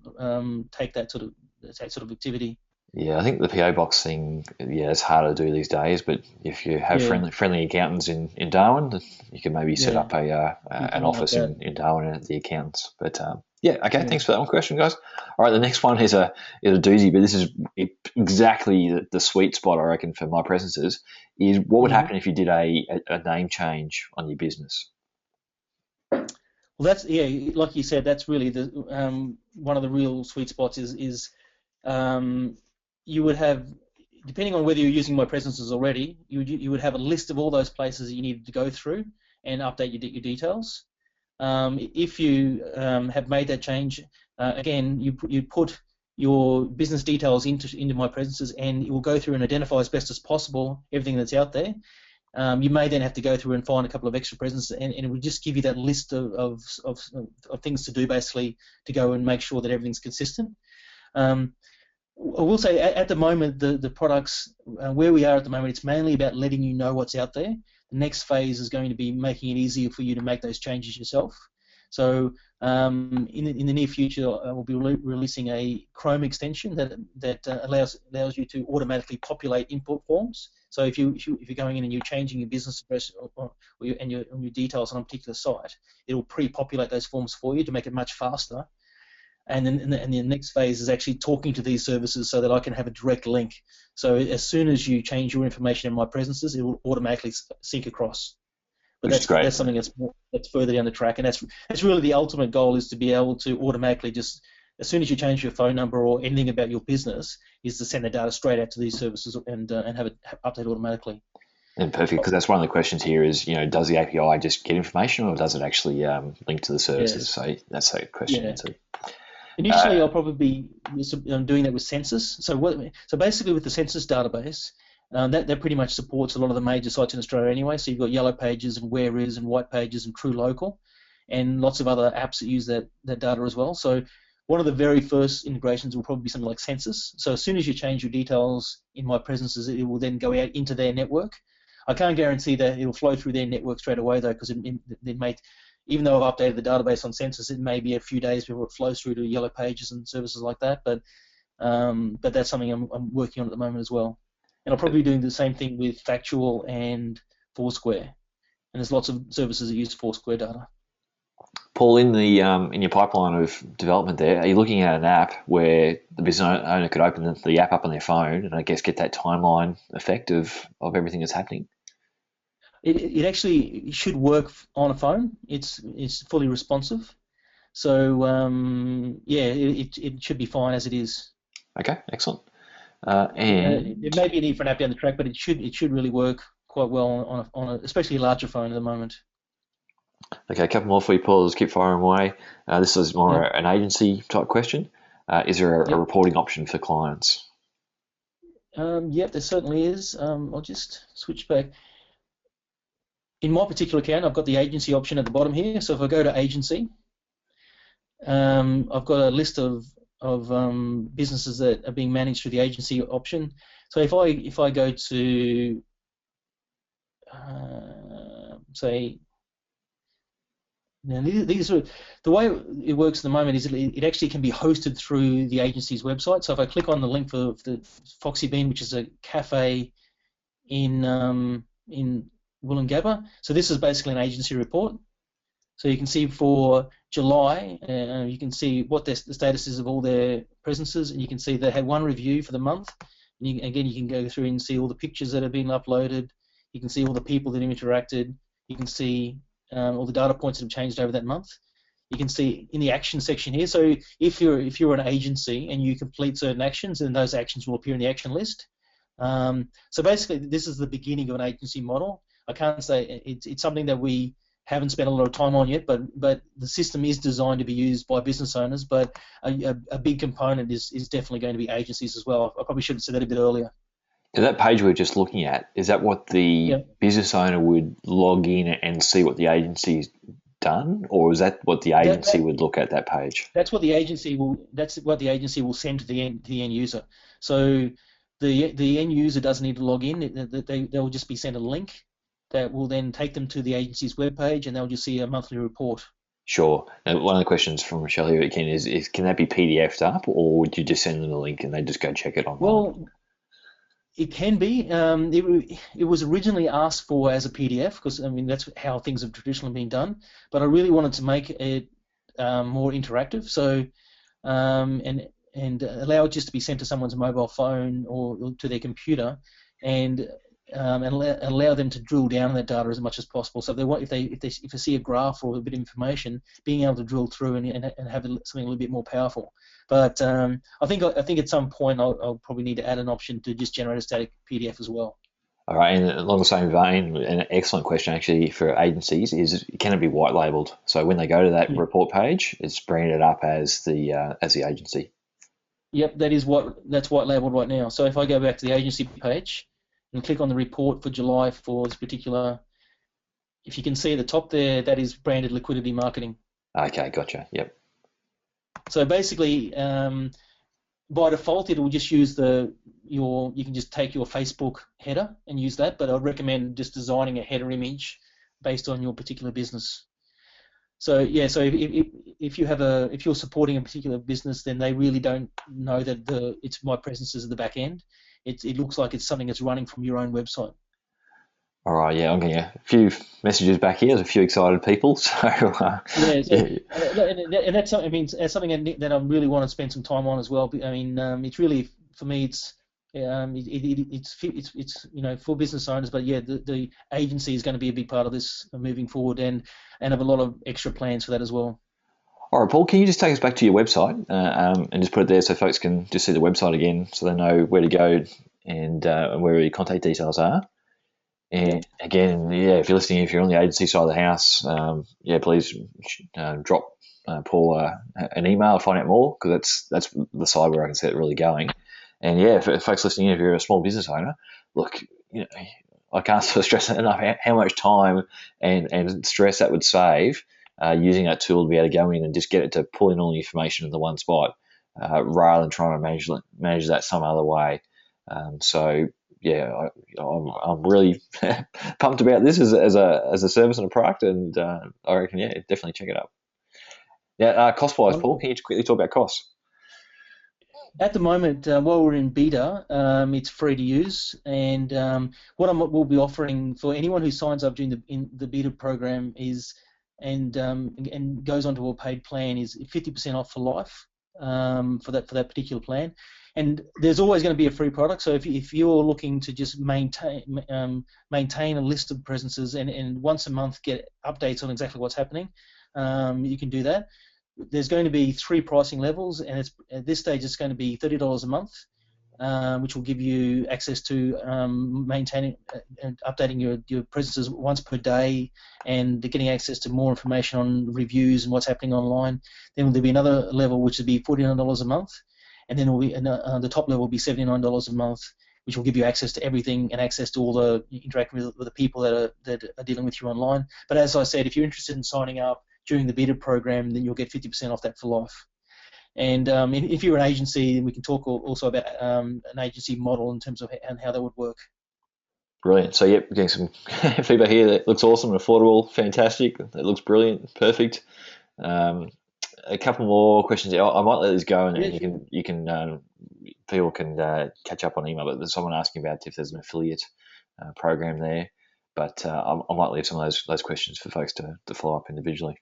B: take that sort of activity.
A: Yeah, I think the PO box thing, it's harder to do these days. But if you have friendly accountants in Darwin, you can maybe set up an office in Darwin at the accountants. But Yeah, okay,
B: Yeah.
A: thanks for that one question, guys. All right, the next one is a doozy, but this is exactly the sweet spot, I reckon, for my presences, is what would
B: Mhm.
A: happen if you did a name change on your business?
B: Well, that's yeah, like you said, that's really the one of the real sweet spots is um, you would have, depending on whether you're using my presences already, you would have a list of all those places that you needed to go through and update your details. If you have made that change, again, you put your business details into my presences, and it will go through and identify as best as possible everything that's out there. You may then have to go through and find a couple of extra presents, and it will just give you that list of things to do, basically, to go and make sure that everything's consistent. Um, I will say at the moment, the products, where we are at the moment, it's mainly about letting you know what's out there. The next phase is going to be making it easier for you to make those changes yourself. So in the near future, we'll be releasing a Chrome extension that allows you to automatically populate input forms. So if you're going in and you're changing your business address and your details on a particular site, it will pre-populate those forms for you to make it much faster. And then the next phase is actually talking to these services so that I can have a direct link. So as soon as you change your information in my presences, it will automatically sync across. But
A: Which is
B: that's
A: great.
B: something that's further down the track, and that's really the ultimate goal, is to be able to automatically, just as soon as you change your phone number or anything about your business, is to send the data straight out to these services and have it update automatically.
A: And perfect, because that's one of the questions here is, does the API just get information or does it actually link to the services?
B: Yes.
A: So that's a question
B: Yeah.
A: answered.
B: Initially, I'll probably be doing that with Census. So basically, with the Census database, that pretty much supports a lot of the major sites in Australia anyway. So you've got Yellow Pages and Where Is and White Pages and True Local, and lots of other apps that use that data as well. So one of the very first integrations will probably be something like Census. So as soon as you change your details in my presences, it will then go out into their network. I can't guarantee that it will flow through their network straight away, though, because it may, even though I've updated the database on Census, it may be a few days before it flows through to Yellow Pages and services like that. But that's something I'm working on at the moment as well. And I'll probably be doing the same thing with Factual and Foursquare. And there's lots of services that use Foursquare data.
A: Paul, in your pipeline of development there, are you looking at an app where the business owner could open the app up on their phone and I guess get that timeline effect of everything that's happening?
B: It actually should work on a phone. It's fully responsive. So yeah, it should be fine as it is.
A: Okay, excellent. And
B: It may be a need for an app down the track, but it should really work quite well on especially a larger phone at the moment.
A: okay, a couple more for you, Paul. Let's keep firing away. This is more
B: Yep.
A: an agency type question. Is there a
B: Yep.
A: reporting option for clients?
B: Yep, there certainly is. I'll just switch back. In my particular account, I've got the agency option at the bottom here. So if I go to agency, I've got a list of businesses that are being managed through the agency option. So if I go to say, now these are the way it works at the moment, is it actually can be hosted through the agency's website. So if I click on the link for the Foxy Bean, which is a cafe in Woolloongabba, so this is basically an agency report. So you can see for July, you can see what the status is of all their presences, and you can see they had one review for the month. And again, you can go through and see all the pictures that have been uploaded. You can see all the people that have interacted. You can see all the data points that have changed over that month. You can see in the action section here. So if you're an agency and you complete certain actions, then those actions will appear in the action list. So basically, this is the beginning of an agency model. I can't say it's something that we haven't spent a lot of time on yet, but the system is designed to be used by business owners. But a big component is definitely going to be agencies as well. I probably should have said that a bit earlier.
A: So that page we are just looking at, is that what the
B: Yeah.
A: business owner would log in and see what the agency's done, or is that what the agency would look at that page?
B: That's what the agency will. That's what the agency will send to the end user. So the end user doesn't need to log in. They'll just be sent a link that will then take them to the agency's webpage, and they'll just see a monthly report.
A: Sure. Now, one of the questions from Michelle here again is can that be PDF'd up, or would you just send them the link and they just go check it online?
B: Well, it can be. It was originally asked for as a PDF because, I mean, that's how things have traditionally been done. But I really wanted to make it more interactive. So and allow it just to be sent to someone's mobile phone or to their computer, and allow them to drill down on that data as much as possible. So if they see a graph or a bit of information, being able to drill through and have something a little bit more powerful. But I think at some point I'll probably need to add an option to just generate a static PDF as well.
A: All right, and along the same vein, an excellent question actually for agencies is, can it be white labeled? So when they go to that report page, it's branded up as the agency.
B: Yep, that's white labeled right now. So if I go back to the agency page and click on the report for July for this particular, if you can see at the top there, that is branded liquidity marketing.
A: Okay, gotcha. Yep.
B: So basically, by default, it will just use you can just take your Facebook header and use that, but I'd recommend just designing a header image based on your particular business. So yeah, so if you're supporting a particular business, then they really don't know that it's My Presence is at the back end. It looks like it's something that's running from your own website.
A: All right, yeah, I'm getting a few messages back here. There's a few excited people. So
B: and that's something. That's something that I really want to spend some time on as well. I mean, it's really, for me, it's for business owners, but yeah, the agency is going to be a big part of this moving forward, and have a lot of extra plans for that as well.
A: All right, Paul, can you just take us back to your website and just put it there so folks can just see the website again, so they know where to go and where your contact details are. And again, yeah, if you're listening, if you're on the agency side of the house, please drop Paul an email, find out more, because that's the side where I can see it really going. And yeah, for folks listening, if you're a small business owner, look, I can't stress enough how much time and stress that would save using that tool to be able to go in and just get it to pull in all the information in the one spot, rather than trying to manage that some other way. So yeah, I'm really pumped about this as a service and a product, and I reckon, yeah, definitely check it out. Now, cost-wise, Paul, can you quickly talk about costs?
B: At the moment, while we're in beta, it's free to use, and what we'll be offering for anyone who signs up during the beta program is, and goes onto a paid plan, is 50% off for life for that particular plan. And there's always going to be a free product. So if you're looking to just maintain a list of presences and once a month get updates on exactly what's happening, you can do that. There's going to be 3 pricing levels, and at this stage it's going to be $30 a month, which will give you access to maintaining and updating your presences once per day, and getting access to more information on reviews and what's happening online. Then there'll be another level which will be $49 a month, and then the top level will be $79 a month, which will give you access to everything and access to all the interacting with the people that are dealing with you online. But as I said, if you're interested in signing up during the beta program, then you'll get 50% off that for life. And if you're an agency, we can talk also about an agency model in terms of and how that would work.
A: Brilliant. So, yep, getting some feedback here that looks awesome and affordable, fantastic. It looks brilliant, perfect. A couple more questions. I might let these go, and you can people can catch up on email. But there's someone asking about if there's an affiliate program there. But I might leave some of those questions for folks to follow up individually.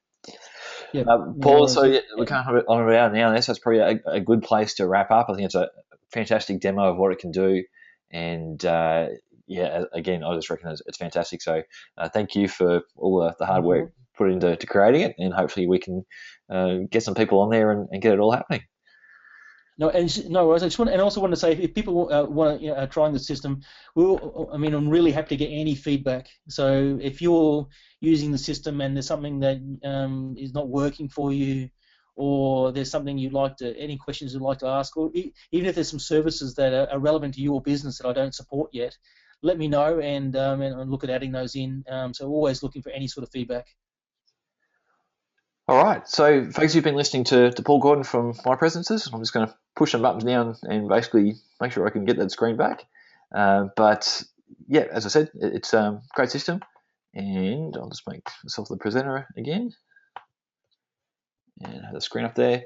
B: Yeah,
A: Paul, so we can't have it on around now, so it's probably a good place to wrap up. I think it's a fantastic demo of what it can do, and again, I just reckon it's fantastic. So thank you for all the hard work put into creating it, and hopefully we can get some people on there and get it all happening.
B: No worries. I just also want to say, if people want to trying the system, I'm really happy to get any feedback. So if you're using the system and there's something that is not working for you, or there's something any questions you'd like to ask, or even if there's some services that are relevant to your business that I don't support yet, let me know and look at adding those in. So always looking for any sort of feedback.
A: All right, so folks, you've been listening to Paul Gordon from My Presences. I'm just going to push some buttons down and basically make sure I can get that screen back. But yeah, as I said, it's a great system, and I'll just make myself the presenter again and have the screen up there.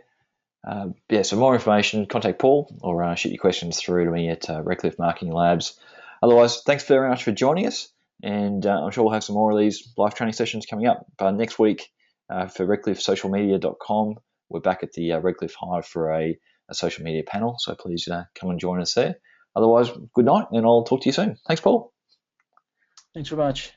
A: So more information, contact Paul or shoot your questions through to me at Redcliffe Marketing Labs. Otherwise, thanks very much for joining us, and I'm sure we'll have some more of these live training sessions coming up next week. for redcliffesocialmedia.com. We're back at the Redcliffe Hive for a social media panel, so please come and join us there. Otherwise, good night, and I'll talk to you soon. Thanks, Paul.
B: Thanks very much.